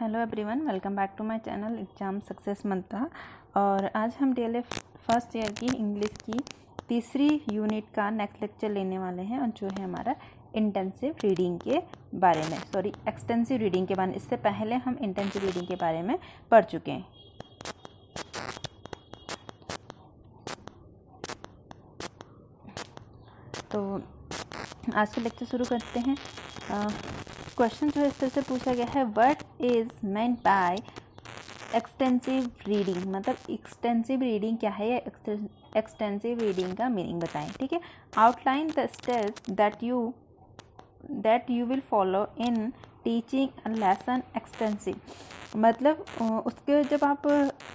Hello everyone, welcome back to my channel exam success mantra. और आज हम डीएलएड फर्स्ट ईयर की इंग्लिश की तीसरी यूनिट का नेक्स्ट लेक्चर लेने वाले हैं, और जो है हमारा इंटेंसिव रीडिंग के बारे में, एक्सटेंसिव रीडिंग के बारे में। इससे पहले हम इंटेंसिव रीडिंग के बारे में पढ़ चुके हैं। तो आज का लेक्चर शुरू करते हैं। क्वेश्चन जो है इस तरह से पूछा गया है, what is meant by extensive reading. मतलब एक्सटेंसिव रीडिंग क्या है, या एक्सटेंसिव रीडिंग का मीनिंग बताएं। ठीक है, outline the steps that you will follow in teaching a lesson extensive. मतलब उसके जब आप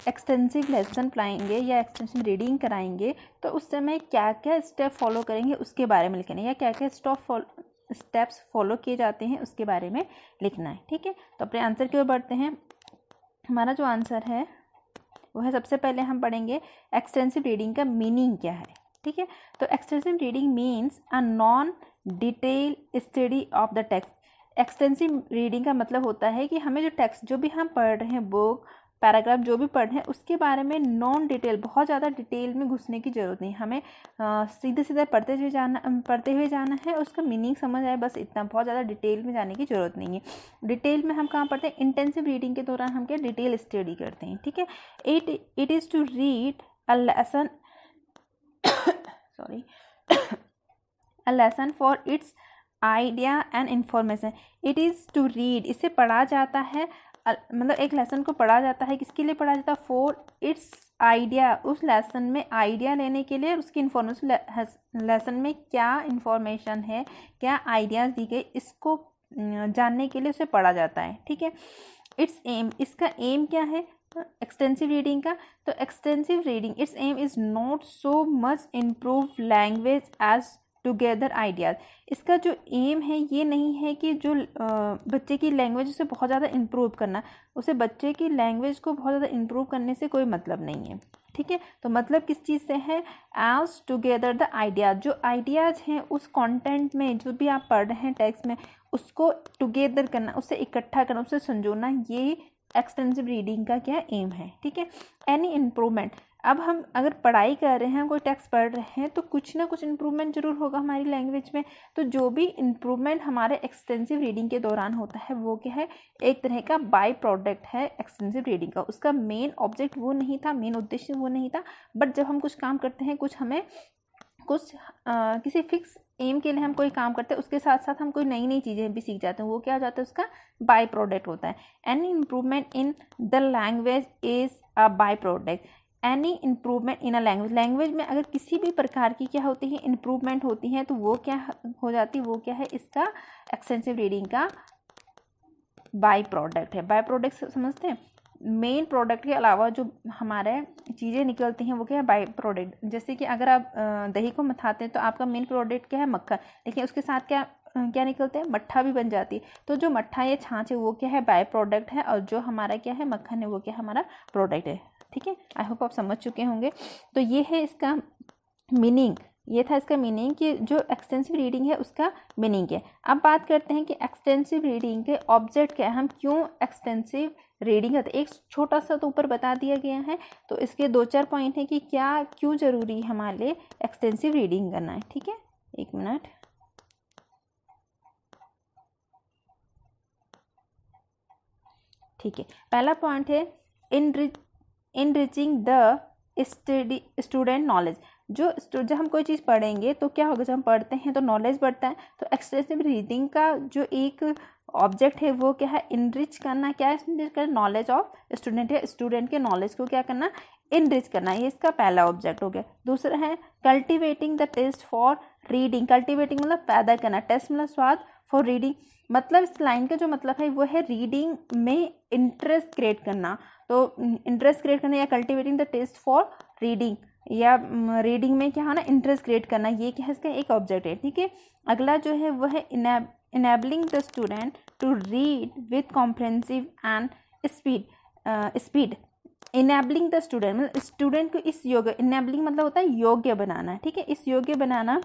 एक्सटेंसिव लेसन पढ़ाएंगे या एक्सटेंसिव रीडिंग कराएंगे तो उस समय क्या क्या स्टेप फॉलो करेंगे उसके बारे में लिखना है, या क्या क्या स्टेप्स फॉलो किए जाते हैं उसके बारे में लिखना है। ठीक है, तो अपने आंसर की ओर बढ़ते हैं। हमारा जो आंसर है वो है, सबसे पहले हम पढ़ेंगे एक्सटेंसिव रीडिंग का मीनिंग क्या है। ठीक है, तो extensive reading means a non detail study of the text. Extensive reading का मतलब होता है कि हमें जो टेक्स्ट जो भी हम पढ़ रहे हैं, बुक पैराग्राफ जो भी पढ़ रहे हैं, उसके बारे में नॉन डिटेल, बहुत ज़्यादा डिटेल में घुसने की ज़रूरत नहीं। हमें सीधे सीधे पढ़ते हुए जाना है, उसका मीनिंग समझ आए, बस इतना। बहुत ज़्यादा डिटेल में जाने की ज़रूरत नहीं है। डिटेल में हम कहाँ पढ़ते हैं, इंटेंसिव रीडिंग के दौरान हम क्या डिटेल स्टडी करते हैं। ठीक है, it is to read a lesson a lesson for its idea and information. It is to read, इसे पढ़ा जाता है, मतलब एक लेसन को पढ़ा जाता है, किसके लिए पढ़ा जाता है, फॉर इट्स आइडिया, उस लेसन में आइडिया लेने के लिए, उसकी इंफॉर्मेशन, लेसन में क्या इंफॉर्मेशन है, क्या आइडियाज़ दी गई, इसको जानने के लिए उसे पढ़ा जाता है। ठीक है, इट्स एम, इसका एम क्या है एक्सटेंसिव रीडिंग का, तो extensive reading its aim is not so much improve language as to gather ideas. इसका जो एम है ये नहीं है कि जो बच्चे की लैंग्वेज उसे बहुत ज़्यादा इम्प्रूव करना, उसे बच्चे की लैंग्वेज को बहुत ज़्यादा इम्प्रूव करने से कोई मतलब नहीं है। ठीक है, तो मतलब किस चीज़ से है, एज टुगेदर द आइडियाज़, जो आइडियाज़ हैं उस कंटेंट में जो भी आप पढ़ रहे हैं टेक्स्ट में, उसको टुगेदर करना, उससे इकट्ठा करना, उससे संजोना, ये एक्सटेंसिव रीडिंग का क्या एम है। ठीक है, एनी इम्प्रूवमेंट, अब हम अगर पढ़ाई कर रहे हैं, कोई टेक्स्ट पढ़ रहे हैं, तो कुछ ना कुछ इम्प्रूवमेंट जरूर होगा हमारी लैंग्वेज में। तो जो भी इम्प्रूवमेंट हमारे एक्सटेंसिव रीडिंग के दौरान होता है वो क्या है, एक तरह का बाय प्रोडक्ट है एक्सटेंसिव रीडिंग का। उसका मेन ऑब्जेक्ट वो नहीं था, मेन उद्देश्य वो नहीं था, बट जब हम कुछ काम करते हैं, किसी फिक्स एम के लिए हम कोई काम करते हैं, उसके साथ साथ हम कोई नई नई चीज़ें भी सीख जाते हैं, वो क्या हो जाता है, उसका बाय प्रोडक्ट होता है। Any improvement in the language is a by product. Any improvement in a language, language में अगर किसी भी प्रकार की क्या होती है, इम्प्रूवमेंट होती है, तो वो क्या हो जाती है, वो क्या है, इसका एक्सटेंसिव रीडिंग का बाय प्रोडक्ट है। बाय प्रोडक्ट समझते हैं, मेन प्रोडक्ट के अलावा जो हमारे चीज़ें निकलती हैं वो क्या है, बाय प्रोडक्ट। जैसे कि अगर आप दही को मथाते हैं तो आपका मेन प्रोडक्ट क्या है, मक्खन, लेकिन उसके साथ क्या निकलते हैं, मट्ठा भी बन जाती है। तो जो मट्ठा या छाछ है वो क्या है, बाय प्रोडक्ट है, और जो हमारा क्या है, मक्खन है, वो क्या है, हमारा प्रोडक्ट है। ठीक है, आई होप आप समझ चुके होंगे। तो ये है इसका मीनिंग, ये था इसका मीनिंग कि जो एक्सटेंसिव रीडिंग है उसका मीनिंग है। अब बात करते हैं कि एक्सटेंसिव रीडिंग के ऑब्जेक्ट क्या है, हम क्यों एक्सटेंसिव रीडिंग करते हैं। एक छोटा सा तो ऊपर बता दिया गया है, तो इसके 2-4 पॉइंट है कि क्या क्यों ज़रूरी है हमारे लिए एक्सटेंसिव रीडिंग करना है। ठीक है, एक मिनट। ठीक है, पहला पॉइंट है इनरिचिंग द स्टूडेंट नॉलेज। जब हम कोई चीज़ पढ़ेंगे तो क्या होगा, जब हम पढ़ते हैं तो नॉलेज बढ़ता है। तो एक्सटेंसिव रीडिंग का जो एक ऑब्जेक्ट है वो क्या है, इनरिच करना। क्या है, इनरिच करना, नॉलेज ऑफ स्टूडेंट है, स्टूडेंट के नॉलेज को क्या करना, इनरिच करना। ये इसका पहला ऑब्जेक्ट हो गया। दूसरा है cultivating the taste for reading. Cultivating मतलब पैदा करना, टेस्ट मतलब स्वाद, फॉर रीडिंग मतलब इस लाइन का जो मतलब है वो है रीडिंग में इंटरेस्ट क्रिएट करना। तो इंटरेस्ट क्रिएट करना या cultivating the taste for reading, या रीडिंग में क्या होना, इंटरेस्ट क्रिएट करना, ये क्या है, इसका एक ऑब्जेक्ट है। ठीक है, अगला जो है वो है enabling the student to read with comprehensive and speed. Enabling the student मतलब स्टूडेंट को इस योग्य, इनेबलिंग मतलब होता है योग्य बनाना। ठीक है, इस योग्य बनाना,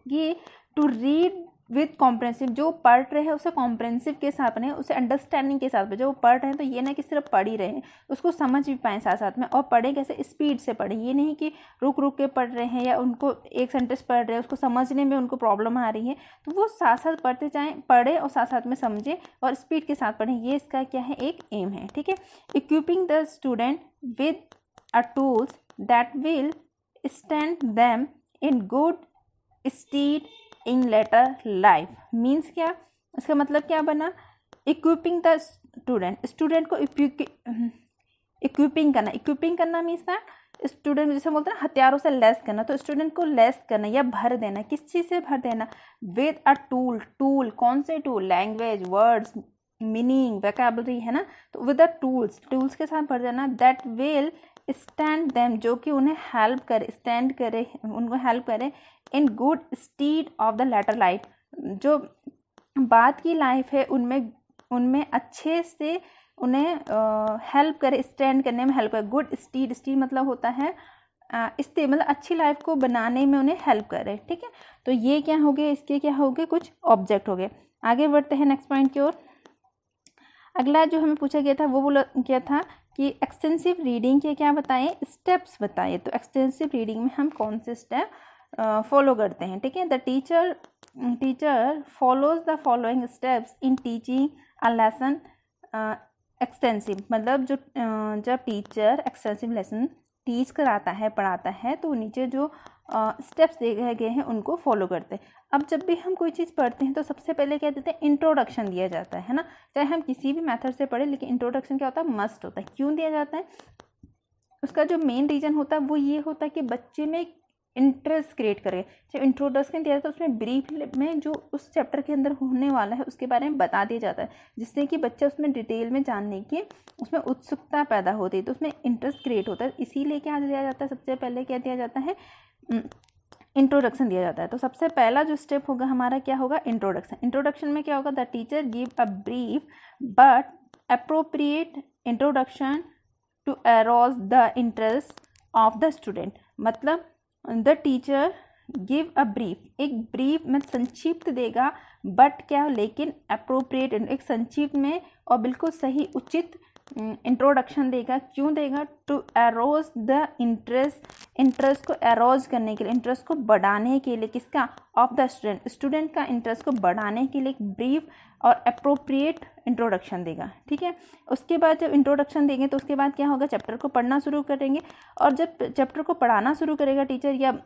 ये टू रीड विद कॉम्प्रेंसिव, जो पढ़ रहे हैं उसे कॉम्प्रेंसिव के साथ पढ़ें, उसे अंडरस्टैंडिंग के साथ पढ़ें। जो पढ़ रहे हैं तो ये ना कि सिर्फ पढ़ ही रहे हैं, उसको समझ भी पाएँ साथ साथ में, और पढ़ें कैसे, स्पीड से पढ़ें। ये नहीं कि रुक रुक के पढ़ रहे हैं या उनको एक सेंटेंस पढ़ रहे हैं उसको समझने में उनको प्रॉब्लम आ रही है, तो वो साथ साथ पढ़ते जाएँ, पढ़ें और साथ साथ में समझें और स्पीड के साथ पढ़ें। ये इसका क्या है, एक एम है, ठीक है। Equipping the student with a tools that will stand them in good stead in later life. Means क्या, इसका मतलब क्या बना, इक्विपिंग द स्टूडेंट, स्टूडेंट को इक्विपिंग करना। इक्विपिंग करना मीन्स दैट स्टूडेंट, जैसे बोलते हैं हथियारों से लेस करना, तो स्टूडेंट को लेस करना या भर देना। किस चीज़ से भर देना, विद अ टूल। टूल कौन से tool, language, words, meaning, vocabulary है ना, तो विद द टूल्स, टूल्स के साथ भर देना, दैट विल स्टैंड देम, जो कि उन्हें हेल्प करे, स्टैंड करे, उनको हेल्प करे, in good stead of the later life, जो बाद की लाइफ है उनमें अच्छे से उन्हें हेल्प करे, स्टैंड करने में हेल्प करे। गुड स्टीड, स्टीड मतलब होता है मतलब अच्छी लाइफ को बनाने में उन्हें हेल्प करे, ठीक है। तो ये क्या हो गए, इसके क्या हो गए, कुछ ऑब्जेक्ट हो गए। आगे बढ़ते हैं नेक्स्ट पॉइंट की ओर। अगला जो हमें पूछा गया था वो बोला क्या था कि एक्सटेंसिव रीडिंग के क्या बताएं, स्टेप्स बताइए। तो एक्सटेंसिव रीडिंग में हम कौन से स्टेप फॉलो करते हैं, ठीक है। The teacher follows the following steps in teaching a lesson extensive. मतलब जब टीचर एक्सटेंसिव लेसन टीच कराता है, पढ़ाता है, तो नीचे जो स्टेप्स दिए गए हैं उनको फॉलो करते हैं। अब जब भी हम कोई चीज़ पढ़ते हैं तो सबसे पहले क्या देते हैं, इंट्रोडक्शन दिया जाता है ना। चाहे हम किसी भी मेथड से पढ़ें, लेकिन इंट्रोडक्शन क्या होता है, मस्ट होता है। क्यों दिया जाता है, उसका जो मेन रीज़न होता है वो ये होता है कि बच्चे में इंटरेस्ट क्रिएट करें। जब इंट्रोडक्शन दिया जाता है तो उसमें ब्रीफ में जो उस चैप्टर के अंदर होने वाला है उसके बारे में बता दिया जाता है, जिससे कि बच्चा उसमें डिटेल में जानने की उसमें उत्सुकता पैदा होती है, तो उसमें इंटरेस्ट क्रिएट होता है। इसीलिए क्या दिया जाता है, सबसे पहले क्या दिया जाता है, इंट्रोडक्शन दिया जाता है। तो सबसे पहला जो स्टेप होगा हमारा क्या होगा, इंट्रोडक्शन। इंट्रोडक्शन में क्या होगा, the teacher give a brief but appropriate introduction to arouse the interest of the student. मतलब the teacher give a brief, एक ब्रीफ में संक्षिप्त देगा, बट क्या, लेकिन अप्रोप्रिएट, एक संक्षिप्त में और बिल्कुल सही उचित इंट्रोडक्शन देगा। क्यों देगा, टू अरोज द इंटरेस्ट को अरोज करने के लिए, इंटरेस्ट को बढ़ाने के लिए, किसका, ऑफ द स्टूडेंट, स्टूडेंट का इंटरेस्ट को बढ़ाने के लिए एक ब्रीफ और अप्रोप्रिएट इंट्रोडक्शन देगा, ठीक है। उसके बाद जब इंट्रोडक्शन देंगे तो उसके बाद क्या होगा, चैप्टर को पढ़ना शुरू करेंगे। और जब चैप्टर को पढ़ाना शुरू करेगा टीचर या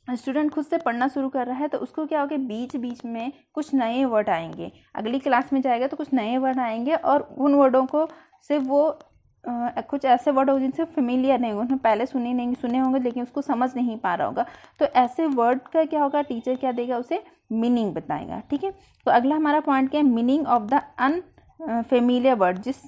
स्टूडेंट खुद से पढ़ना शुरू कर रहा है, तो उसको क्या होगा, बीच बीच में कुछ नए वर्ड आएंगे। अगली क्लास में जाएगा तो कुछ नए वर्ड आएंगे और उन वर्डों को से वो कुछ ऐसे वर्ड होंगे जिनसे फेमिलियर नहीं होंगे, उन्हें पहले सुने होंगे लेकिन उसको समझ नहीं पा रहा होगा। तो ऐसे वर्ड का क्या होगा, टीचर क्या देगा, उसे मीनिंग बताएगा, ठीक है। तो अगला हमारा पॉइंट क्या है, meaning of the unfamiliar word. जिस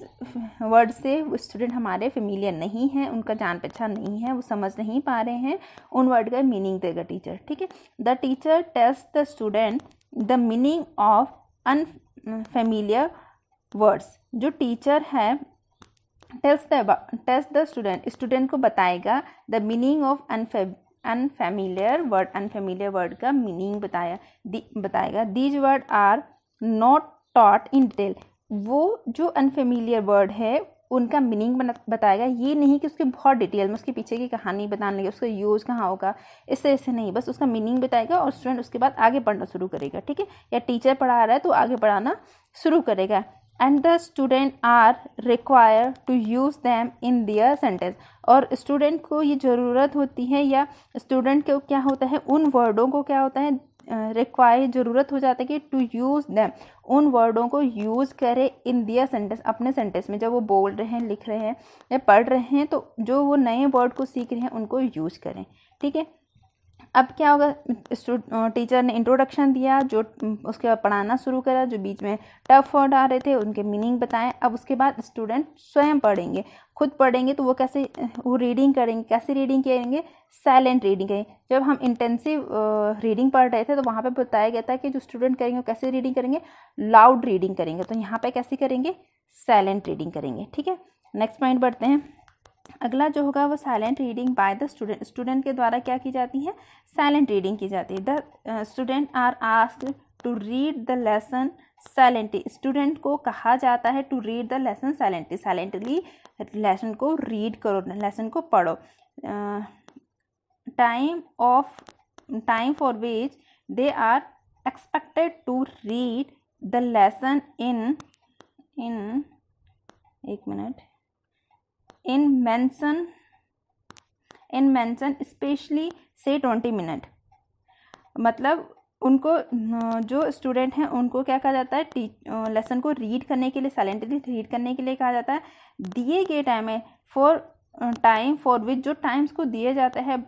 वर्ड से स्टूडेंट हमारे फेमिलियर नहीं है, उनका जान पहचान नहीं है, वो समझ नहीं पा रहे हैं, उन वर्ड का मीनिंग देगा टीचर, ठीक है। The teacher tells the student the meaning of unfamiliar words. जो टीचर है टेल्स द स्टूडेंट को बताएगा the meaning of unfamiliar word का मीनिंग बताएगा। These word are not taught in detail. वो जो अनफेमिलियर वर्ड है उनका मीनिंग बताएगा। ये नहीं कि उसके बहुत डिटेल में उसके पीछे की कहानी बताने लगे, उसका यूज़ कहाँ होगा, इससे ऐसे नहीं, बस उसका मीनिंग बताएगा और स्टूडेंट उसके बाद आगे पढ़ना शुरू करेगा, ठीक है। या टीचर पढ़ा रहा है तो आगे पढ़ाना शुरू करेगा। And the student are require to use them in their sentence. और स्टूडेंट को ये ज़रूरत होती है या स्टूडेंट को क्या होता है, उन वर्डों को क्या होता है, रिक्वायर, ज़रूरत हो जाता है कि टू यूज़ दैम, उन वर्डों को यूज़ करें इन दियर सेंटेंस, अपने सेंटेंस में। जब वो बोल रहे हैं, लिख रहे हैं या पढ़ रहे हैं तो जो वो नए वर्ड को सीख रहे हैं उनको यूज़ करें, ठीक है। अब क्या होगा, टीचर ने इंट्रोडक्शन दिया, जो उसके बाद पढ़ाना शुरू करा, जो बीच में टफ वर्ड आ रहे थे उनके मीनिंग बताएं। अब उसके बाद स्टूडेंट स्वयं पढ़ेंगे, खुद पढ़ेंगे, तो वो रीडिंग करेंगे। कैसे रीडिंग करेंगे, साइलेंट रीडिंग करेंगे। जब हम इंटेंसिव रीडिंग पढ़ रहे थे तो वहाँ पे बताया गया था कि जो स्टूडेंट करेंगे वो कैसे रीडिंग करेंगे, लाउड रीडिंग करेंगे। तो यहाँ पे कैसे करेंगे, साइलेंट रीडिंग करेंगे, ठीक है। नेक्स्ट पॉइंट बढ़ते हैं। अगला जो होगा वो silent reading by the student के द्वारा क्या की जाती है, साइलेंट रीडिंग की जाती है। The student are asked to read the lesson silently, student को कहा जाता है to read the lesson silently, silently lesson को रीड करो, लेसन को पढ़ो। Time for which they are expected to read the lesson in एक मिनट इन mention specially से 20 मिनट। मतलब उनको जो स्टूडेंट हैं उनको क्या कहा जाता है, लेसन को रीड करने के लिए, साइलेंटली रीड करने के लिए कहा जाता है दिए गए टाइम में, टाइम फॉर विच जो टाइम्स को दिए जाते हैं,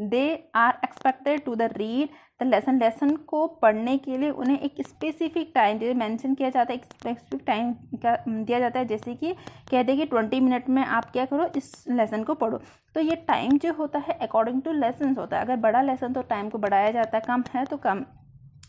they are expected to the read the lesson, lesson को पढ़ने के लिए उन्हें एक स्पेसिफिक टाइम जैसे मेंशन किया जाता है, एक स्पेसिफिक टाइम का दिया जाता है, जैसे कि कहते हैं कि 20 मिनट में आप क्या करो, इस लेसन को पढ़ो। तो ये टाइम जो होता है अकॉर्डिंग टू लेसन होता है, अगर बड़ा लेसन तो टाइम को बढ़ाया जाता है, कम है तो कम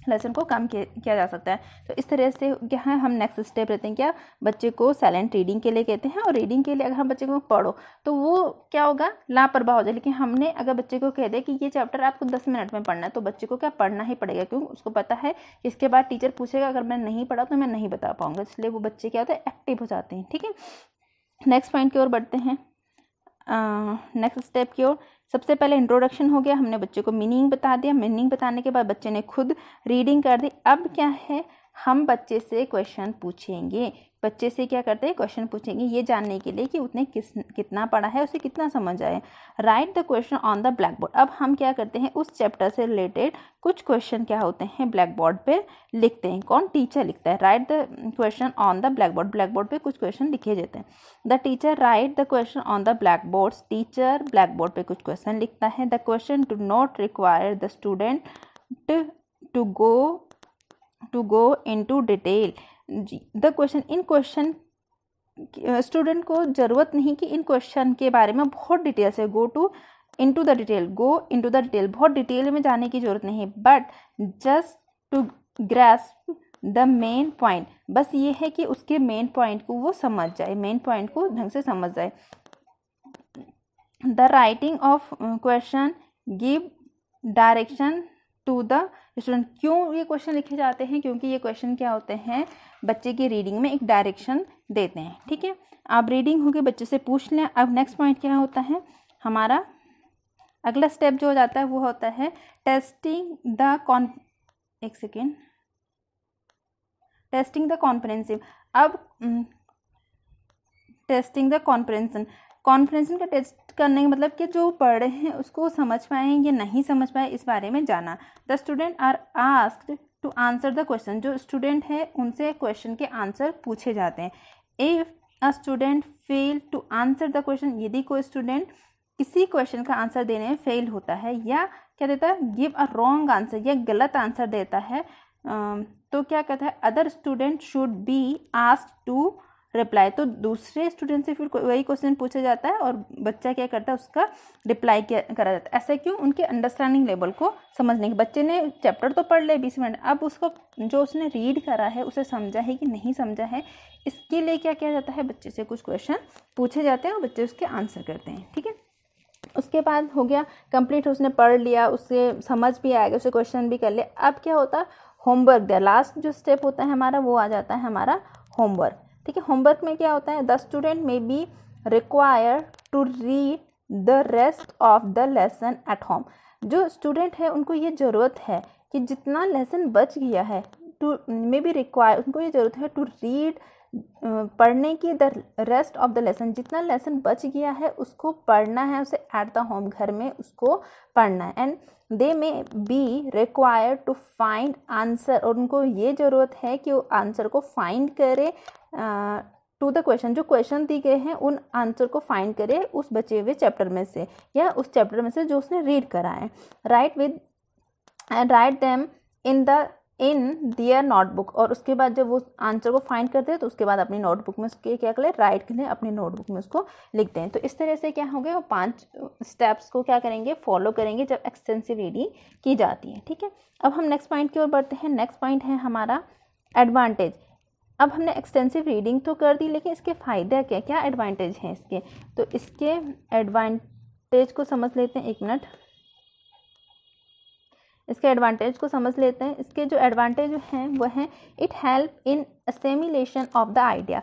लेसन को कम किया जा सकता है। तो इस तरह से क्या है, हम नेक्स्ट स्टेप रहते हैं क्या, बच्चे को साइलेंट रीडिंग के लिए कहते हैं। और रीडिंग के लिए अगर हम बच्चे को पढ़ो तो वो क्या होगा, लापरवाह हो जाए। लेकिन हमने अगर बच्चे को कह दे कि ये चैप्टर आपको 10 मिनट में पढ़ना है, तो बच्चे को क्या पढ़ना ही पड़ेगा, क्योंकि उसको पता है इसके बाद टीचर पूछेगा, अगर मैं नहीं पढ़ा तो मैं नहीं बता पाऊंगा, इसलिए वो बच्चे क्या होते हैं, एक्टिव हो जाते हैं। ठीक है, नेक्स्ट पॉइंट की ओर बढ़ते हैं, नेक्स्ट स्टेप की ओर। सबसे पहले इंट्रोडक्शन हो गया, हमने बच्चे को मीनिंग बता दिया, मीनिंग बताने के बाद बच्चे ने खुद रीडिंग कर दी। अब क्या है, हम बच्चे से क्वेश्चन पूछेंगे, बच्चे से क्या करते हैं, क्वेश्चन पूछेंगे ये जानने के लिए कि उसने कितना पढ़ा है, उसे कितना समझ आया। Right the question on the black board. अब हम क्या करते हैं, उस चैप्टर से रिलेटेड कुछ क्वेश्चन क्या होते हैं ब्लैक बोर्ड पे लिखते हैं। कौन, टीचर लिखता है। Write the question on the black board, black board पे कुछ क्वेश्चन लिखे जाते हैं। The teacher write the question on the black board, teacher black board पे कुछ क्वेश्चन लिखता है। The question do not require the student to go into detail. The question, in question student को ज़रूरत नहीं कि इन क्वेश्चन के बारे में बहुत डिटेल से गो इनटू द डिटेल, बहुत डिटेल में जाने की ज़रूरत नहीं, but just to grasp the main point, बस ये है कि उसके मेन पॉइंट को वो समझ जाए, मेन पॉइंट को ढंग से समझ जाए। The writing of question give direction to the student. क्यों ये क्वेश्चन लिखे जाते हैं, क्योंकि ये क्वेश्चन क्या होते हैं, बच्चे की रीडिंग में एक डायरेक्शन देते हैं। ठीक है, आप रीडिंग होगी बच्चे से पूछ लें। अब नेक्स्ट पॉइंट क्या होता है, हमारा अगला स्टेप जो हो जाता है वो होता है टेस्टिंग द कॉम्प्रिहेंसिव। अब टेस्टिंग द कॉम्प्रिहेंशन का टेस्ट करने का मतलब कि जो पढ़ रहे हैं उसको समझ पाए या नहीं समझ पाए, इस बारे में जाना। The student are asked to answer the question, जो स्टूडेंट है उनसे क्वेश्चन के आंसर पूछे जाते हैं। If a student fail to answer the question, यदि कोई स्टूडेंट किसी क्वेश्चन का आंसर देने में फेल होता है या क्या देता है, गिव अ रॉन्ग आंसर, या गलत आंसर देता है, तो क्या कहता है, other student should be asked to reply. तो दूसरे स्टूडेंट से फिर वही क्वेश्चन पूछा जाता है और बच्चा क्या करता है, उसका रिप्लाई करा जाता है। ऐसा क्यों, उनके अंडरस्टैंडिंग लेवल को समझने के। बच्चे ने चैप्टर तो पढ़ लिया 20 मिनट, अब उसको जो उसने रीड करा है उसे समझा है कि नहीं समझा है, इसके लिए क्या किया जाता है, बच्चे से कुछ क्वेश्चन पूछे जाते हैं और बच्चे उसके आंसर करते हैं। ठीक है, उसके बाद हो गया कंप्लीट, उसने पढ़ लिया, उससे समझ भी आएगा, उसे क्वेश्चन भी कर लिया। अब क्या होता है, होमवर्क दिया। लास्ट जो स्टेप होता है हमारा वो आ जाता है हमारा होमवर्क। ठीक है, होमवर्क में क्या होता है, the student may be require to read the rest of the lesson at home. जो स्टूडेंट है उनको ये ज़रूरत है कि जितना लेसन बच गया है, टू मे बी रिक्वायर, उनको ये ज़रूरत है टू रीड, पढ़ने की, the rest of the lesson, जितना लेसन बच गया है उसको पढ़ना है, उसे एट द होम, घर में उसको पढ़ना है। And they may be required to find answer, और उनको ये ज़रूरत है कि वो आंसर को फाइंड करे टू द क्वेश्चन, जो क्वेश्चन दिए गए हैं उन आंसर को फाइंड करे उस बचे हुए चैप्टर में से या उस चैप्टर में से जो उसने रीड करा है। Write them in their notebook, और उसके बाद जब वो आंसर को फाइंड करते हैं तो उसके बाद अपनी नोटबुक में उसके क्या करें, राइट करें, अपनी नोटबुक में उसको लिखते हैं। तो इस तरह से क्या हो गया, वो 5 स्टेप्स को क्या करेंगे, फॉलो करेंगे जब एक्सटेंसिव रीडिंग की जाती है। ठीक है, अब हम नेक्स्ट पॉइंट की ओर बढ़ते हैं। नेक्स्ट पॉइंट है हमारा एडवांटेज। अब हमने एक्सटेंसिव रीडिंग तो कर दी, लेकिन इसके फ़ायदे क्या क्या एडवांटेज हैं इसके, तो इसके एडवांटेज को समझ लेते हैं। एक मिनट, इसके एडवांटेज को समझ लेते हैं। इसके जो एडवांटेज हैं वो हैं, it help in assimilation of the idea.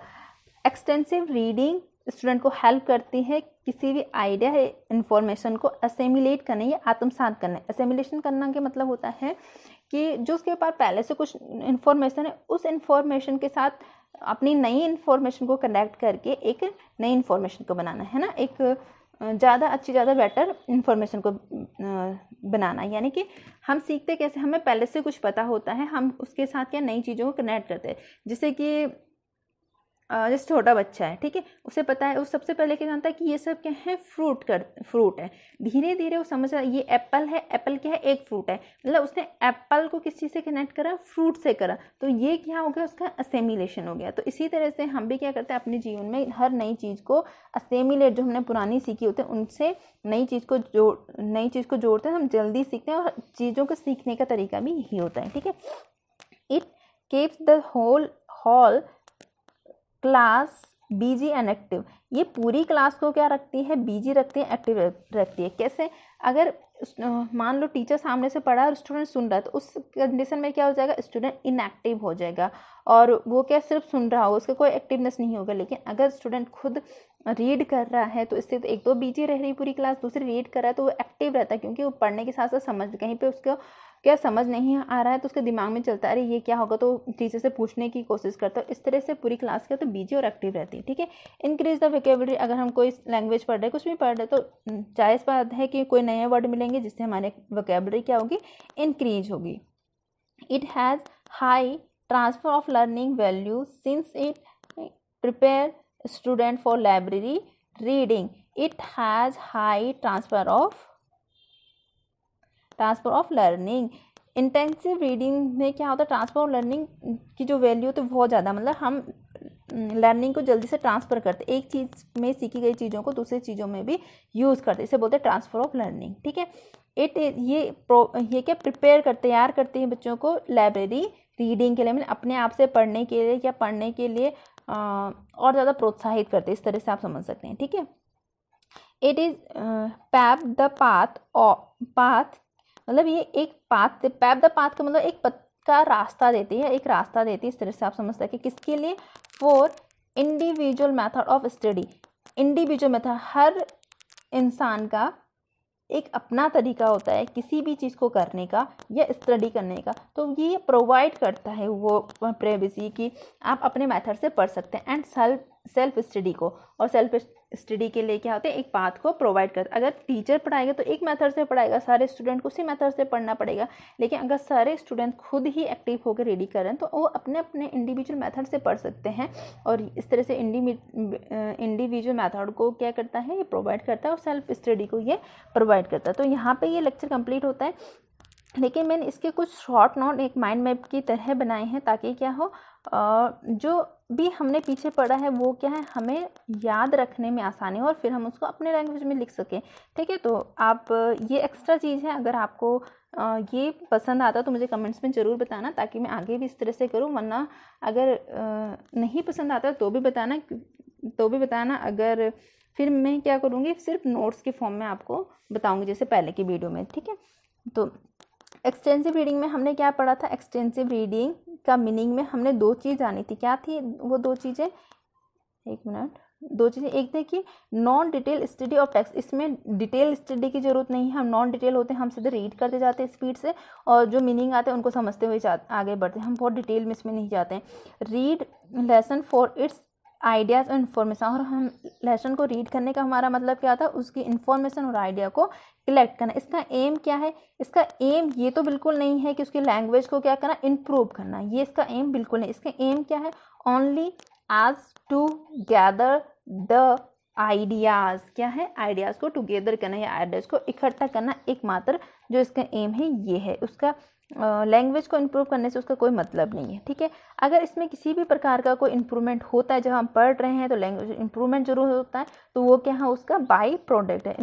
Extensive reading student को हेल्प करती है किसी भी आइडिया है इन्फॉर्मेशन को असेमिलेट करने या आत्मसात करने। असेमिलेशन करना के मतलब होता है कि जो उसके पास पहले से कुछ इन्फॉर्मेशन है उस इन्फॉर्मेशन के साथ अपनी नई इन्फॉर्मेशन को कनेक्ट करके एक नई इन्फॉर्मेशन को बनाना है ना, एक ज़्यादा अच्छी ज़्यादा बेटर इन्फॉर्मेशन को बनाना। यानी कि हम सीखते कैसे, हमें पहले से कुछ पता होता है, हम उसके साथ क्या नई चीज़ों को कनेक्ट करते हैं। जैसे कि जैसे छोटा बच्चा है, ठीक है, उसे पता है, उस सबसे पहले क्या जानता है कि ये सब क्या है, फ्रूट है। धीरे धीरे वो समझ रहा है ये एप्पल है, एप्पल क्या है, एक फ्रूट है। मतलब उसने एप्पल को किस चीज़ से कनेक्ट करा, फ्रूट से करा, तो ये क्या हो गया, उसका असेमिलेशन हो गया। तो इसी तरह से हम भी क्या करते हैं अपने जीवन में हर नई चीज़ को असेमिलेट, जो हमने पुरानी सीखी होती है उनसे नई चीज़ को जोड़ते हैं, हम जल्दी सीखते हैं। और चीज़ों को सीखने का तरीका भी यही होता है, ठीक है। It keeps the whole class busy and active. ये पूरी क्लास को क्या रखती है, बीजी रखती है, एक्टिव रखती है। कैसे, अगर मान लो टीचर सामने से पढ़ा और स्टूडेंट सुन रहा है, तो उस कंडीशन में क्या हो जाएगा, स्टूडेंट इनएक्टिव हो जाएगा और वो क्या सिर्फ सुन रहा होगा, उसका कोई एक्टिवनेस नहीं होगा। लेकिन अगर स्टूडेंट खुद रीड कर रहा है तो इससे तो एक तो बीजी रह रही पूरी क्लास, दूसरी रीड कर रहा है तो वो एक्टिव रहता है, क्योंकि वो पढ़ने के साथ साथ समझ, कहीं पे उसको क्या समझ नहीं आ रहा है तो उसके दिमाग में चलता है अरे ये क्या होगा, तो टीचर से पूछने की कोशिश करता है। इस तरह से पूरी क्लास क्या तो बीजी और एक्टिव रहती है, ठीक है। इंक्रीज द वोकैबुलरी, अगर हम कोई लैंग्वेज पढ़ रहे हैं, कुछ भी पढ़ रहे हैं, तो जायज़ बात है कि कोई नए वर्ड मिलेंगे जिससे हमारे वोकैबुलरी क्या होगी, इंक्रीज होगी। It has high transfer of learning value since it prepare student for library reading. It has high transfer of learning. Intensive reading में क्या होता है, ट्रांसफर ऑफ लर्निंग की जो वैल्यू होती है बहुत ज़्यादा, मतलब हम लर्निंग को जल्दी से ट्रांसफ़र करते, एक चीज़ में सीखी गई चीज़ों को दूसरी चीज़ों में भी यूज़ करते, इसे बोलते हैं ट्रांसफर ऑफ लर्निंग, ठीक है। ये क्या तैयार करते हैं बच्चों को लाइब्रेरी रीडिंग के लिए, मतलब अपने आप से पढ़ने के लिए, क्या पढ़ने के लिए और ज़्यादा प्रोत्साहित करते हैं, इस तरह से आप समझ सकते हैं, ठीक है। It is pave the path, मतलब ये एक पैप द पाथ का मतलब एक पथ का रास्ता देती है, एक रास्ता देती है, इस तरह से आप समझ सकते हैं। किसके लिए, for individual method of study. Individual method, हर इंसान का एक अपना तरीका होता है किसी भी चीज़ को करने का या स्टडी करने का, तो ये प्रोवाइड करता है वो प्राइवेसी की आप अपने मेथड से पढ़ सकते हैं। एंड सेल्फ स्टडी को, और सेल्फ स्टडी के लिए क्या होता है, एक पाथ को प्रोवाइड करता है। अगर टीचर पढ़ाएगा तो एक मेथड से पढ़ाएगा, सारे स्टूडेंट को उसी मेथड से पढ़ना पड़ेगा। लेकिन अगर सारे स्टूडेंट खुद ही एक्टिव होकर रेडी कर रहे हैं तो वो अपने अपने इंडिविजुअल मेथड से पढ़ सकते हैं। और इस तरह से इंडिविजुअल मेथड को क्या करता है, ये प्रोवाइड करता है, और सेल्फ स्टडी को ये प्रोवाइड करता है। तो यहाँ पर ये लेक्चर कंप्लीट होता है, लेकिन मैंने इसके कुछ शॉर्ट नोट एक माइंड मैप की तरह बनाए हैं ताकि क्या हो, जो भी हमने पीछे पढ़ा है वो क्या है हमें याद रखने में आसानी हो और फिर हम उसको अपने लैंग्वेज में लिख सकें, ठीक है। तो आप ये एक्स्ट्रा चीज़ है, अगर आपको ये पसंद आता तो मुझे कमेंट्स में ज़रूर बताना ताकि मैं आगे भी इस तरह से करूँ, वरना अगर नहीं पसंद आता तो भी बताना, अगर फिर मैं क्या करूँगी, सिर्फ नोट्स के फॉर्म में आपको बताऊँगी जैसे पहले की वीडियो में, ठीक है। तो एक्सटेंसिव रीडिंग में हमने क्या पढ़ा था, एक्सटेंसिव रीडिंग का मीनिंग में हमने दो चीज़ जानी थी, क्या थी वो दो चीज़ें, एक देखिए non detail study of text. इसमें डिटेल स्टडी की जरूरत नहीं है, हम नॉन डिटेल होते हैं, हम सीधे रीड करते जाते हैं स्पीड से और जो मीनिंग आते हैं उनको समझते हुए आगे बढ़ते हैं, हम बहुत डिटेल में इसमें नहीं जाते हैं। Read lesson for it's ideas और इन्फॉर्मेशन, और हम लेसन को रीड करने का हमारा मतलब क्या था, उसकी इन्फॉर्मेशन और आइडिया को कलेक्ट करना। इसका एम क्या है, इसका एम ये तो बिल्कुल नहीं है कि उसकी लैंग्वेज को क्या करना, इम्प्रूव करना, ये इसका एम बिल्कुल नहीं। इसका एम क्या है, only as to gather the ideas, क्या है, आइडियाज़ को टुगेदर करना या आइडियाज़ को इकट्ठा करना, एकमात्र जो इसका एम है ये है। उसका लैंग्वेज को इम्प्रूव करने से उसका कोई मतलब नहीं है, ठीक है। अगर इसमें किसी भी प्रकार का कोई इम्प्रूवमेंट होता है, जब हम पढ़ रहे हैं तो लैंग्वेज इम्प्रूवमेंट जरूर होता है, तो वो क्या है, उसका बाई प्रोडक्ट है।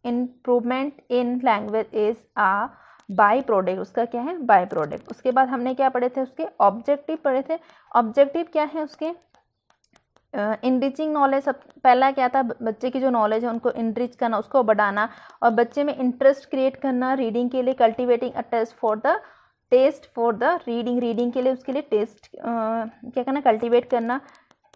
Improvement in language is a by product, उसका क्या है, बाई प्रोडक्ट। उसके बाद हमने क्या पढ़े थे, उसके ऑब्जेक्टिव पढ़े थे। ऑब्जेक्टिव क्या है उसके, इनरिचिंग नॉलेज, सब पहला क्या था, बच्चे की जो नॉलेज है उनको इनरिच करना, उसको बढ़ाना और बच्चे में इंटरेस्ट क्रिएट करना रीडिंग के लिए, cultivating a taste for the reading के लिए उसके लिए टेस्ट क्या करना, कल्टिवेट करना।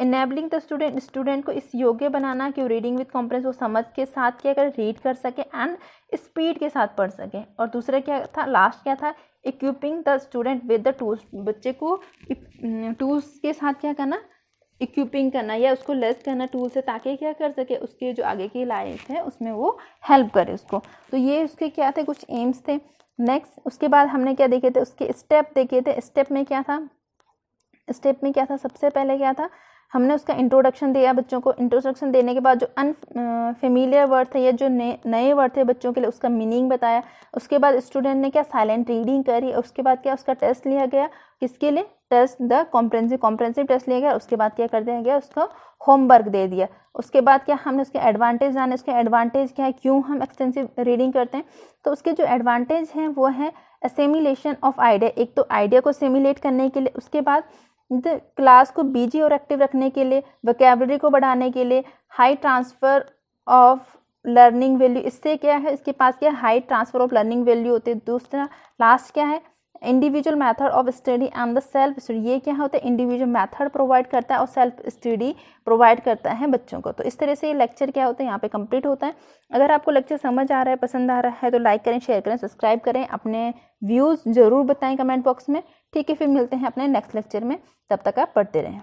इनेबलिंग द स्टूडेंट को इस योग्य बनाना कि वो रीडिंग विद कॉन्फिडेंस, वो समझ के साथ क्या कर रीड कर सके एंड स्पीड के साथ पढ़ सके। और दूसरा क्या था, लास्ट क्या था, equipping the student with the tools, बच्चे को टूल्स के साथ क्या करना, इक्विपिंग करना या उसको लेस करना टूल से, ताकि क्या कर सके उसके जो आगे की लाइफ है उसमें वो हेल्प करे उसको। तो ये उसके क्या थे, कुछ एम्स थे। नेक्स्ट उसके बाद हमने क्या देखे थे, उसके स्टेप देखे थे। स्टेप में क्या था, सबसे पहले क्या था, हमने उसका इंट्रोडक्शन दिया बच्चों को। इंट्रोडक्शन देने के बाद जो अनफेमिलियर वर्ड थे या जो नए वर्ड थे बच्चों के लिए, उसका मीनिंग बताया। उसके बाद स्टूडेंट ने क्या साइलेंट रीडिंग करी। उसके बाद क्या उसका टेस्ट लिया गया, किसके लिए, टेस्ट द कॉम्प्रेंसिव टेस्ट लिया गया। उसके बाद क्या कर दिया गया, उसको होमवर्क दे दिया। उसके बाद क्या हमने उसके एडवांटेज जाने, उसके एडवांटेज क्या है, क्यों हम एक्सटेंसिव रीडिंग करते हैं। तो उसके जो एडवांटेज हैं वो है असेमिलेशन ऑफ आइडिया, एक तो आइडिया को असेमिलेट करने के लिए, उसके बाद क्लास को बिजी और एक्टिव रखने के लिए, वोकैबुलरी को बढ़ाने के लिए, high transfer of learning value, इससे क्या है, इसके पास क्या high transfer of learning value होती है। दूसरा लास्ट क्या है, individual method of study and the self study, ये क्या होता है, इंडिविजुअल मेथड प्रोवाइड करता है और सेल्फ स्टडी प्रोवाइड करता है बच्चों को। तो इस तरह से ये लेक्चर क्या होता है यहाँ पे कंप्लीट होता है। अगर आपको लेक्चर समझ आ रहा है, पसंद आ रहा है तो लाइक करें, शेयर करें, सब्सक्राइब करें, अपने व्यूज़ ज़रूर बताएं कमेंट बॉक्स में। ठीक है, फिर मिलते हैं अपने नेक्स्ट लेक्चर में, तब तक आप पढ़ते रहें।